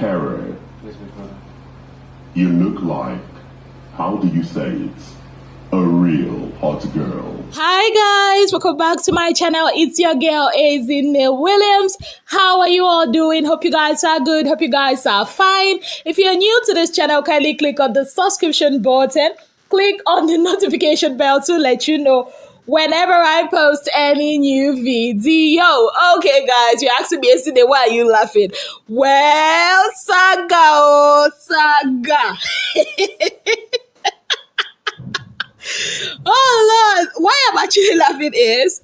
Perry, Yes, my brother. you look like, how do you say it? A real hot girl. Hi guys, welcome back to my channel. It's your girl Azine Williams. How are you all doing? Hope you guys are good. Hope you guys are fine. If you're new to this channel, kindly click on the subscription button. Click on the notification bell to let you know whenever I post any new video. Okay guys, you're asking me yesterday, why are you laughing? Well, Saga, oh Saga. Oh Lord, why I'm actually laughing is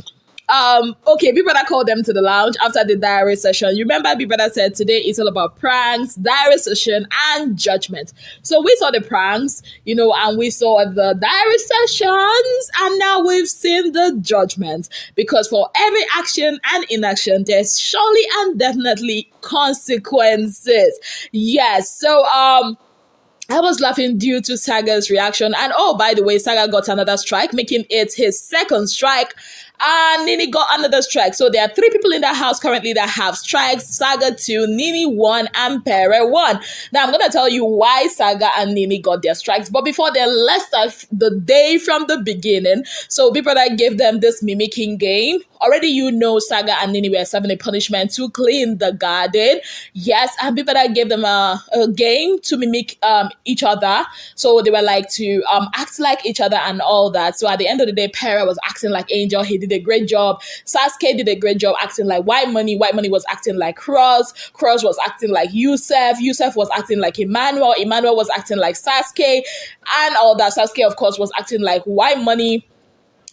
okay, Big Brother called them to the lounge after the diary session. You remember Big Brother said today it's all about pranks, diary session, and judgment. So we saw the pranks, and we saw the diary sessions, and now we've seen the judgment. Because for every action and inaction, there's surely and definitely consequences. Yes, so I was laughing due to Saga's reaction. And oh, by the way, Saga got another strike, making it his second strike. And Nini got another strike. So there are 3 people in the house currently that have strikes. Saga 2, Nini 1, and Pere 1. Now I'm going to tell you why Saga and Nini got their strikes. But before then, let's start the day from the beginning. So Big Brother gave them this mimicking game. Already Saga and Nini were serving a punishment to clean the garden. Yes, and Big Brother gave them a game to mimic each other. So they were like to act like each other and all that. So at the end of the day, Pere was acting like Angel. He did a great job. Sasuke did a great job acting like White Money. White Money was acting like Cross. Cross was acting like Yusuf. Yusuf was acting like Emmanuel. Emmanuel was acting like Sasuke and all that. Sasuke, of course, was acting like White Money.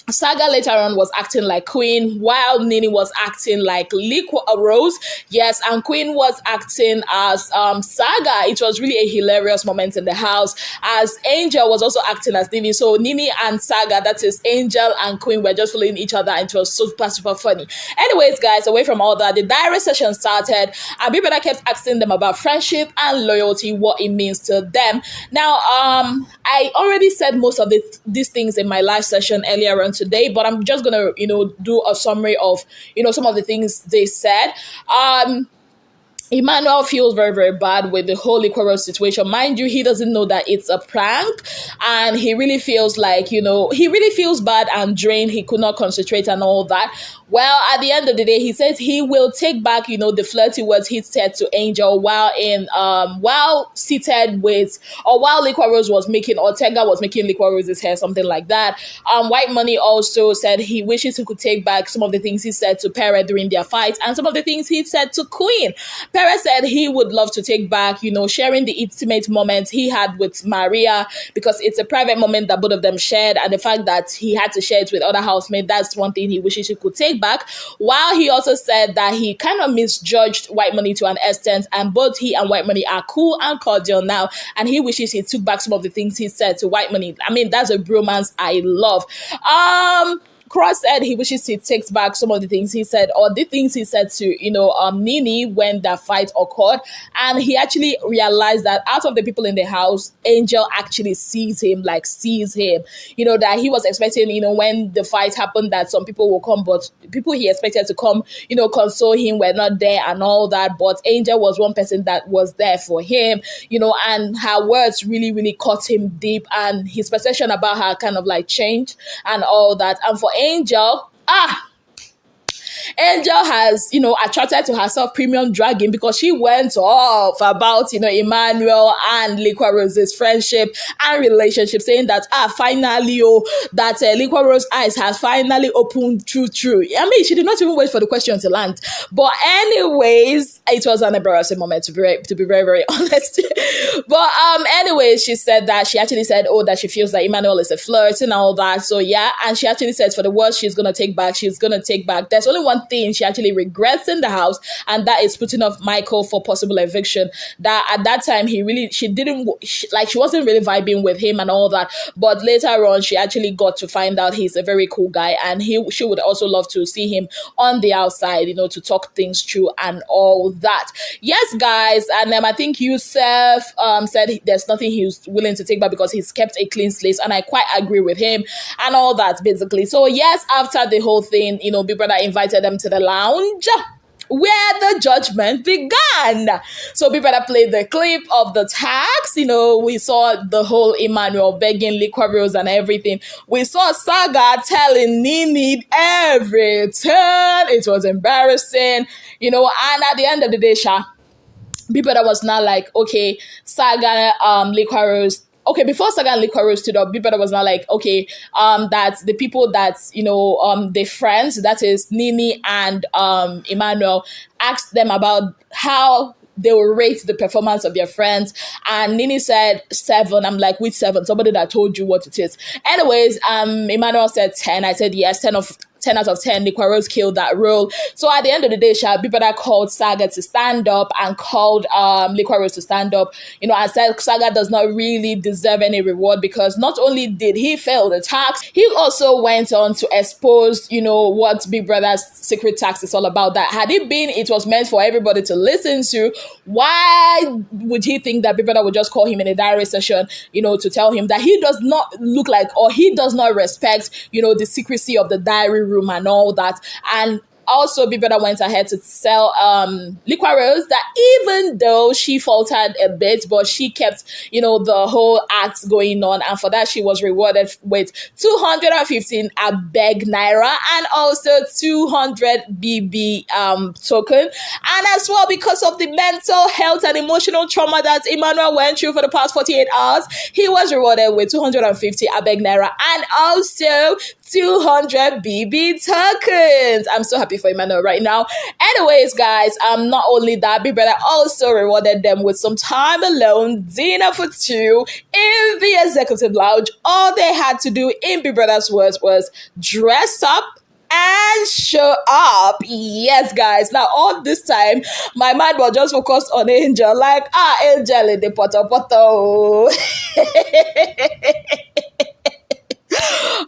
Saga later on was acting like Queen, while Nini was acting like Liquorose. Yes, and Queen was acting as Saga. It was really a hilarious moment in the house, as Angel was also acting as Nini. So Nini and Saga, that is Angel and Queen, were just following each other, and it was super funny. Anyways, guys, away from all that, the diary session started, and people that kept asking them about friendship and loyalty, what it means to them. Now, I already said most of these things in my live session earlier on today, but I'm just gonna do a summary of some of the things they said. Emmanuel feels very bad with the whole Liquorose situation. Mind you, he doesn't know that it's a prank, and he really feels like, he really feels bad and drained. He could not concentrate and all that. Well, at the end of the day, he says he will take back, the flirty words he said to Angel while seated with, or while Liquorose was making, Ortega was making Liquorose's hair, something like that. White Money also said he wishes he could take back some of the things he said to Pere during their fight, and some of the things he said to Queen. Pere said he would love to take back, sharing the intimate moments he had with Maria, because it's a private moment that both of them shared, and the fact that he had to share it with other housemates, that's one thing he wishes he could take back. While he also said that he kind of misjudged White Money to an extent, and both he and White Money are cool and cordial now, and he wishes he took back some of the things he said to White Money. I mean, that's a bromance I love. Cross said he wishes he takes back some of the things he said, or the things he said to, Nini when that fight occurred. And he actually realized that out of the people in the house, Angel actually sees him, that he was expecting, when the fight happened, that some people will come, but people he expected to come, console him were not there and all that. But Angel was one person that was there for him, and her words really caught him deep, and his perception about her kind of changed and all that. And for Angel has, attracted to herself premium dragging, because she went off about, Emmanuel and Liquorose's friendship and relationship, saying that, finally, that Liquorose eyes has finally opened true. I mean, she did not even wait for the question to land. But anyways, it was an embarrassing moment, to be very honest. But anyways, she said that, she actually said, that she feels that Emmanuel is a flirt and all that. So yeah, and she actually says for the words she's going to take back. There's only one thing she actually regrets in the house, and that is putting off Michael for possible eviction. That at that time she wasn't really vibing with him and all that, but later on she actually got to find out he's a very cool guy, and she would also love to see him on the outside, to talk things through and all that. Yes, guys, and I think Yusuf said there's nothing he's willing to take back because he's kept a clean slate, and I quite agree with him and all that, basically. So yes, after the whole thing, Big Brother invited them to the lounge. where the judgment began. So Big Brother played the clip of the tax. We saw the whole Emmanuel begging Liquorose and everything. We saw Saga telling Nini everything. It was embarrassing, and at the end of the day, Big Brother was not like, okay, Saga, Liquorose. Okay, before Saga and Liquorose stood up, Big Brother was not like, okay, that the people that, the friends, that is Nini and Emmanuel, asked them about how they will rate the performance of their friends. And Nini said 7. I'm like, which 7? Somebody that told you what it is. Anyways, Emmanuel said 10. I said, yes, 10 out of 10. Liquorose killed that role. So at the end of the day, Big Brother called Saga to stand up and called Liquorose to stand up. I said Saga does not really deserve any reward because not only did he fail the tax, he also went on to expose, what Big Brother's secret tax is all about. That had it was meant for everybody to listen to. Why would he think that Big Brother would just call him in a diary session, to tell him that he does not look like, or he does not respect, the secrecy of the diary room and all that. And also, Big Brother went ahead to tell Liquorose that even though she faltered a bit, but she kept, the whole act going on. And for that, she was rewarded with 215 abeg naira and also 200 BB token. And as well, because of the mental health and emotional trauma that Emmanuel went through for the past 48 hours, he was rewarded with 250 abeg naira and also 200 BB tokens. I'm so happy for Emmanuel right now. Anyways, guys, not only that, Big Brother also rewarded them with some time alone, dinner for 2 in the executive lounge. All they had to do, in Big Brother's words, was dress up and show up. Yes, guys. Now, all this time, my mind was just focused on Angel. Like, Angel in the poto.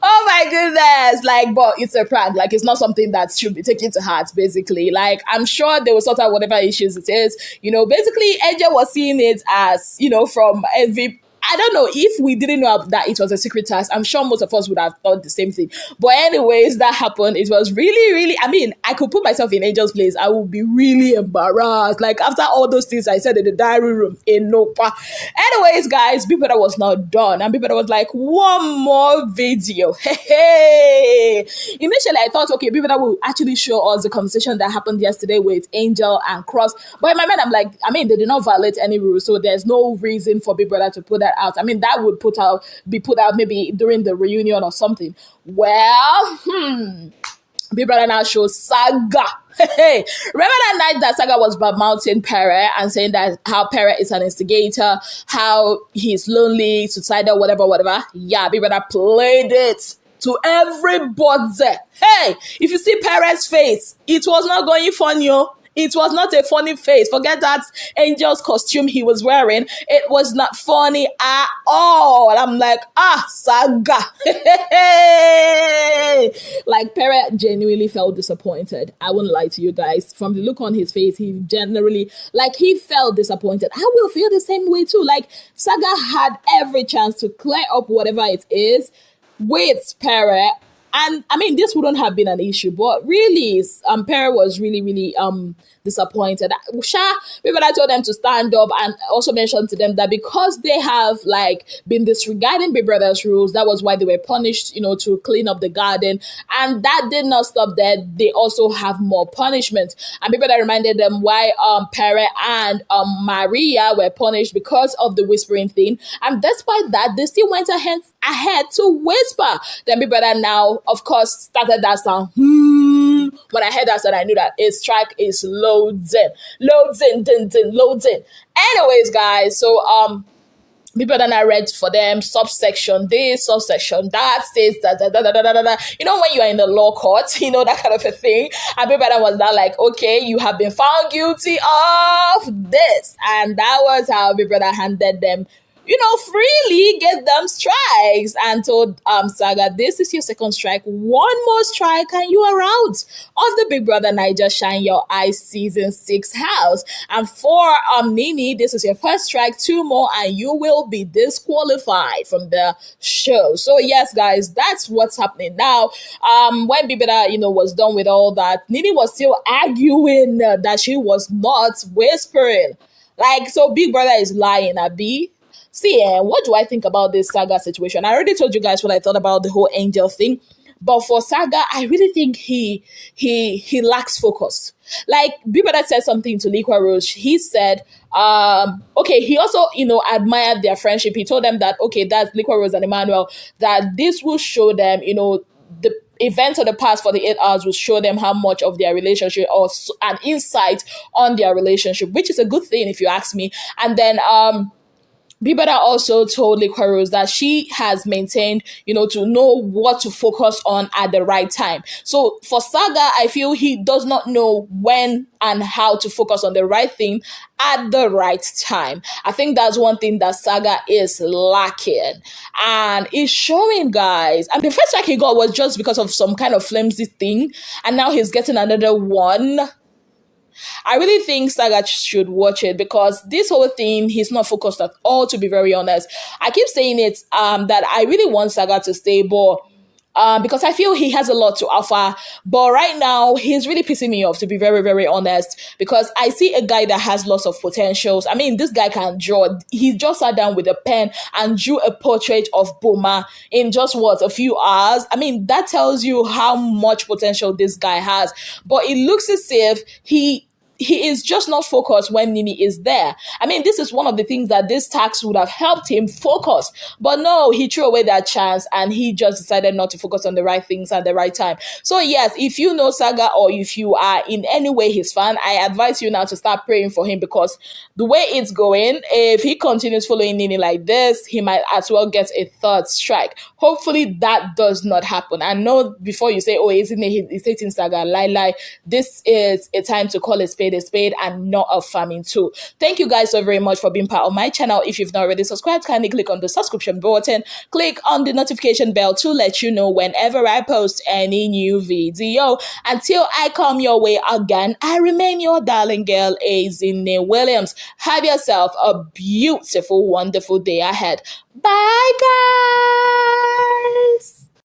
Oh my goodness. But it's a prank. It's not something that should be taken to heart, basically. I'm sure they will sort out whatever issues it is. Basically, Angel was seeing it as, from every... I don't know if we didn't know that it was a secret task. I'm sure most of us would have thought the same thing. But anyways, that happened. It was really, really, I could put myself in Angel's place. I would be really embarrassed. After all those things I said in the diary room in Nopa. Anyways, guys, Big Brother was not done. And Big Brother was like, one more video. Hey. Initially, I thought, okay, Big Brother will actually show us the conversation that happened yesterday with Angel and Cross. But in my mind, I'm like, they did not violate any rules. So there's no reason for Big Brother to put that out. That would be put out maybe during the reunion or something. Well, Big Brother now shows Saga. Hey, remember that night that Saga was bad-mouthing Pere and saying that how Pere is an instigator, how he's lonely, suicidal, whatever. Yeah, Big Brother played it to everybody. Hey, if you see Pere's face, it was not going funny, It was not a funny face. Forget that Angel's costume he was wearing. It was not funny at all. And I'm like, Saga. Pere genuinely felt disappointed. I wouldn't lie to you guys. From the look on his face, he generally, he felt disappointed. I will feel the same way too. Saga had every chance to clear up whatever it is with Pere. And this wouldn't have been an issue, but really, Pere was really, really disappointed. Maybe I told them to stand up and also mentioned to them that because they have been disregarding Big Brother's rules, that was why they were punished, to clean up the garden. And that did not stop there. They also have more punishment. And Big Brother reminded them why Pere and Maria were punished because of the whispering thing. And despite that, they still went ahead to whisper. Then Big Brother now, of course, started that sound. When I heard that sound, I knew that its track is loading. Anyways, guys, so Big Brother and I read for them subsection this, subsection that, says that. When you are in the law court, that kind of a thing. And Big Brother was now like, okay, you have been found guilty of this. And that was how Big Brother handed them freely give them strikes and told Saga, this is your second strike. One more strike and you are out of the Big Brother Niger Shine Your Eyes Season 6 house. And for Nini, this is your first strike, two more, and you will be disqualified from the show. So yes, guys, that's what's happening now. When Big Brother, was done with all that, Nini was still arguing that she was not whispering. Like, so Big Brother is lying, Abi. See, what do I think about this Saga situation? I already told you guys what I thought about the whole angel thing. But for Saga, I really think he lacks focus. Like, Bibada said something to Liquorose. He said, okay, he also, admired their friendship. He told them that, okay, that's Liquorose and Emmanuel, that this will show them, the events of the past 48 hours will show them how much of their relationship or an insight on their relationship, which is a good thing if you ask me. And then, Bibada also told Liquorose that she has maintained, to know what to focus on at the right time. So for Saga, I feel he does not know when and how to focus on the right thing at the right time. I think that's one thing that Saga is lacking. And it's showing, guys. And the first strike he got was just because of some kind of flimsy thing. And now he's getting another one. I really think Saga should watch it because this whole thing, he's not focused at all, to be very honest. I keep saying it, that I really want Saga to stay, but because I feel he has a lot to offer. But right now, he's really pissing me off, to be very, very honest, because I see a guy that has lots of potentials. I mean, this guy can draw. He just sat down with a pen and drew a portrait of Boma in just, a few hours. I mean, that tells you how much potential this guy has. But it looks as if he is just not focused when Nini is there. I mean, this is one of the things that this tax would have helped him focus. But no, he threw away that chance and he just decided not to focus on the right things at the right time. So yes, if you know Saga or if you are in any way his fan, I advise you now to start praying for him, because the way it's going, if he continues following Nini like this, he might as well get a third strike. Hopefully that does not happen. I know before you say, oh, isn't he's hating Saga, lie. This is a time to call a spade and not a farming tool. Thank you guys so very much for being part of my channel. If you've not already subscribed, kindly click on the subscription button, click on the notification bell to let you know whenever I post any new video. Until I come your way again, I remain your darling girl, Azine Williams. Have yourself a beautiful, wonderful day ahead. Bye, guys.